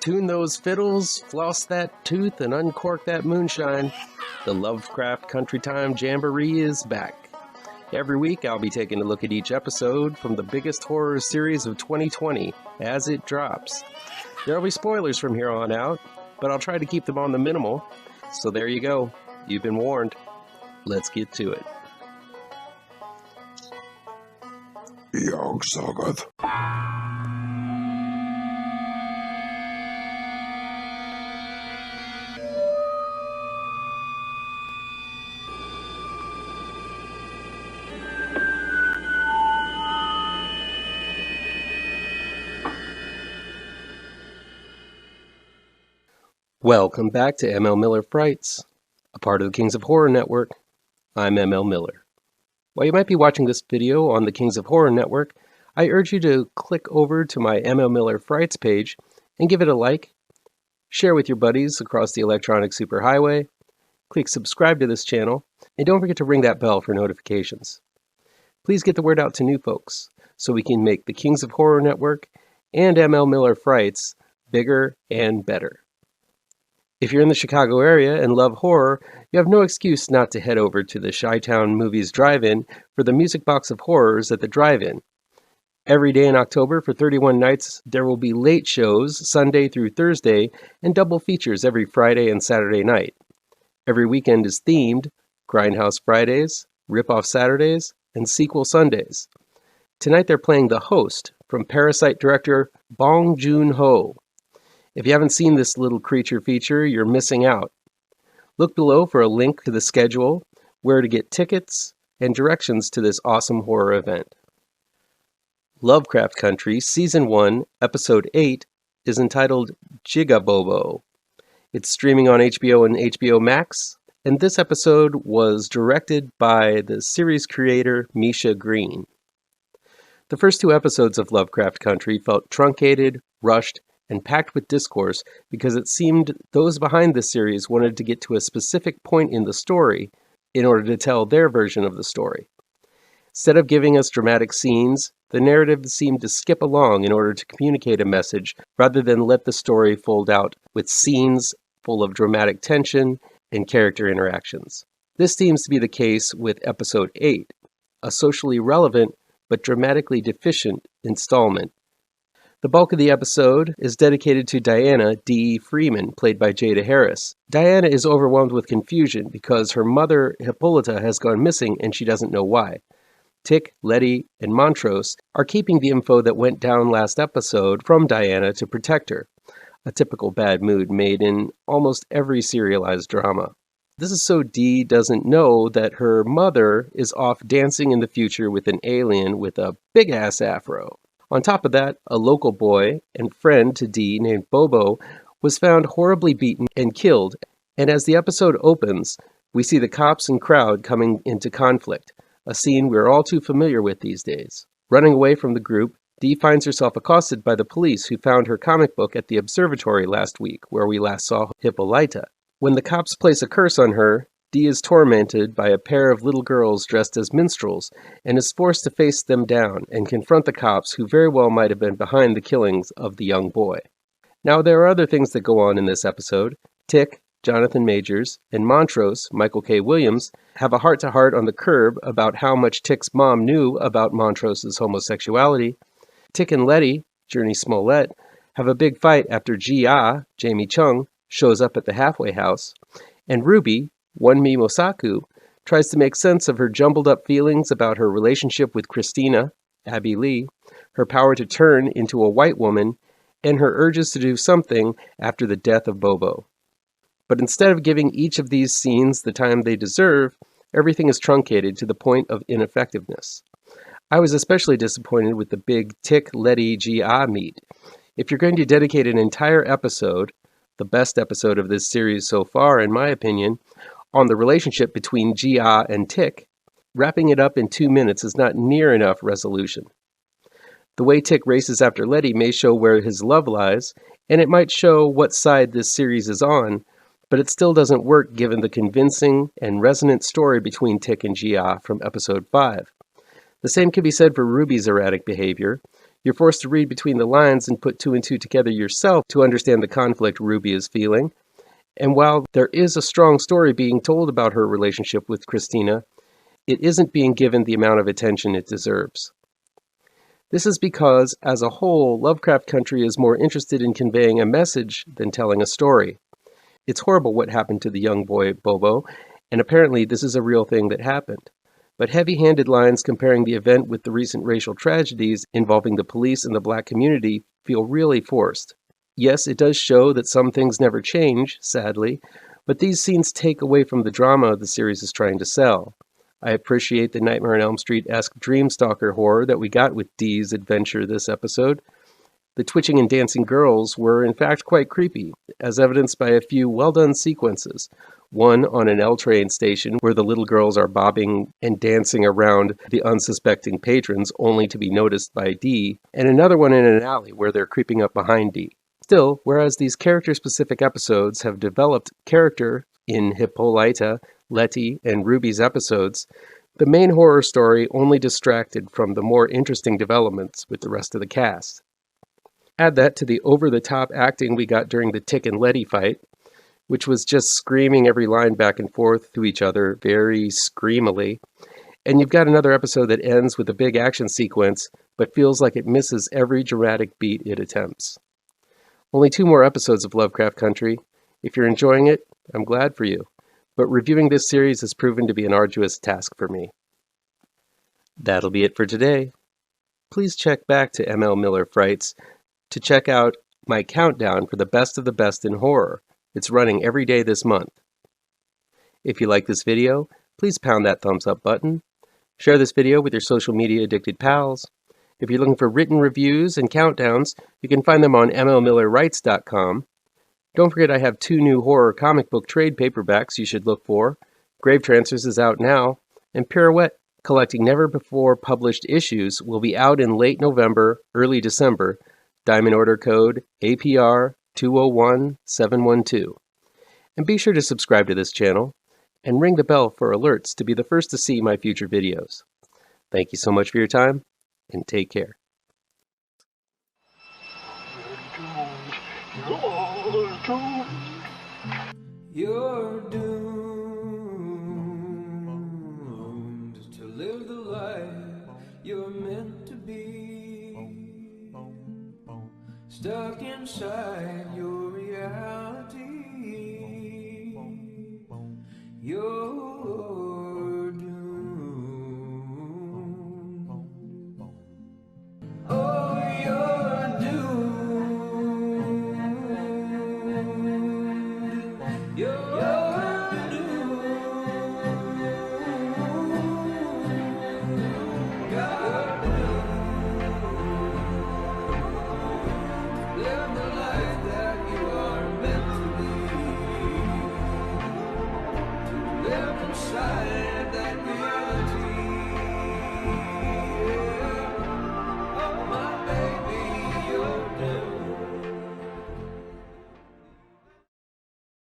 Tune those fiddles, floss that tooth, and uncork that moonshine. The Lovecraft Country Time Jamboree is back. Every week I'll be taking a look at each episode from the biggest horror series of 2020 as it drops. There'll be spoilers from here on out, but I'll try to keep them on the minimal. So there you go. You've been warned. Let's get to it. Young Sagat. Welcome back to ML Miller Frights, a part of the Kings of Horror Network. I'm ML Miller. While you might be watching this video on the Kings of Horror Network, I urge you to click over to my ML Miller Frights page and give it a like, share with your buddies across the electronic superhighway, click subscribe to this channel, and don't forget to ring that bell for notifications. Please get the word out to new folks so we can make the Kings of Horror Network and ML Miller Frights bigger and better. If you're in the Chicago area and love horror, you have no excuse not to head over to the Chi-Town Movies Drive-In for the Music Box of Horrors at the Drive-In. Every day in October for 31 nights, there will be late shows Sunday through Thursday and double features every Friday and Saturday night. Every weekend is themed: Grindhouse Fridays, Rip-Off Saturdays, and Sequel Sundays. Tonight they're playing The Host from Parasite director Bong Joon-ho. If you haven't seen this little creature feature, you're missing out. Look below for a link to the schedule, where to get tickets, and directions to this awesome horror event. Lovecraft Country Season 1, Episode 8 is entitled Jig-a-Bobo. It's streaming on HBO and HBO Max, and this episode was directed by the series creator Misha Green. The first two episodes of Lovecraft Country felt truncated, rushed, and packed with discourse because it seemed those behind the series wanted to get to a specific point in the story in order to tell their version of the story. Instead of giving us dramatic scenes, the narrative seemed to skip along in order to communicate a message rather than let the story fold out with scenes full of dramatic tension and character interactions. This seems to be the case with Episode 8, a socially relevant but dramatically deficient installment. The bulk of the episode is dedicated to Diana D. Freeman, played by Jada Harris. Diana is overwhelmed with confusion because her mother, Hippolyta, has gone missing and she doesn't know why. Tick, Letty, and Montrose are keeping the info that went down last episode from Diana to protect her, a typical bad mood made in almost every serialized drama. This is so Dee doesn't know that her mother is off dancing in the future with an alien with a big-ass afro. On top of that, a local boy and friend to Dee named Bobo was found horribly beaten and killed, and as the episode opens, we see the cops and crowd coming into conflict, a scene we're all too familiar with these days. Running away from the group, Dee finds herself accosted by the police who found her comic book at the observatory last week, where we last saw Hippolyta. When the cops place a curse on her, Dee is tormented by a pair of little girls dressed as minstrels and is forced to face them down and confront the cops who very well might have been behind the killings of the young boy. Now, there are other things that go on in this episode. Tick, Jonathan Majors, and Montrose, Michael K. Williams, have a heart-to-heart on the curb about how much Tick's mom knew about Montrose's homosexuality. Tick and Letty, Journey Smollett, have a big fight after Ji-Ah, Jamie Chung, shows up at the halfway house. And Ruby, Wonmi Mosaku, tries to make sense of her jumbled up feelings about her relationship with Christina, Abby Lee, her power to turn into a white woman, and her urges to do something after the death of Bobo. But instead of giving each of these scenes the time they deserve, everything is truncated to the point of ineffectiveness. I was especially disappointed with the big Tick, Letty, Ji-Ah meet. If you're going to dedicate an entire episode, the best episode of this series so far in my opinion, on the relationship between Ji-Ah and Tick, wrapping it up in 2 minutes is not near enough resolution. The way Tick races after Letty may show where his love lies, and it might show what side this series is on, but it still doesn't work given the convincing and resonant story between Tick and Ji-Ah from Episode 5. The same can be said for Ruby's erratic behavior. You're forced to read between the lines and put two and two together yourself to understand the conflict Ruby is feeling. And while there is a strong story being told about her relationship with Christina, it isn't being given the amount of attention it deserves. This is because, as a whole, Lovecraft Country is more interested in conveying a message than telling a story. It's horrible what happened to the young boy Bobo, and apparently this is a real thing that happened. But heavy-handed lines comparing the event with the recent racial tragedies involving the police and the black community feel really forced. Yes, it does show that some things never change, sadly, but these scenes take away from the drama the series is trying to sell. I appreciate the Nightmare on Elm Street-esque Dreamstalker horror that we got with Dee's adventure this episode. The twitching and dancing girls were in fact quite creepy, as evidenced by a few well-done sequences. One on an L-train station where the little girls are bobbing and dancing around the unsuspecting patrons only to be noticed by Dee, and another one in an alley where they're creeping up behind Dee. Still, whereas these character-specific episodes have developed character in Hippolyta, Letty, and Ruby's episodes, the main horror story only distracted from the more interesting developments with the rest of the cast. Add that to the over-the-top acting we got during the Tick and Letty fight, which was just screaming every line back and forth to each other very screamily, and you've got another episode that ends with a big action sequence, but feels like it misses every dramatic beat it attempts. Only 2 more episodes of Lovecraft Country. If you're enjoying it, I'm glad for you, but reviewing this series has proven to be an arduous task for me. That'll be it for today. Please check back to ML Miller Frights to check out my countdown for the best of the best in horror. It's running every day this month. If you like this video, please pound that thumbs up button. Share this video with your social media addicted pals. If you're looking for written reviews and countdowns, you can find them on mlmillerwrites.com. Don't forget I have 2 new horror comic book trade paperbacks you should look for. Grave Trancers is out now, and Pirouette, collecting never-before-published issues, will be out in late November, early December. Diamond order code APR 201712. And be sure to subscribe to this channel and ring the bell for alerts to be the first to see my future videos. Thank you so much for your time, and take care. You're doomed to live the life you're meant to be, stuck inside your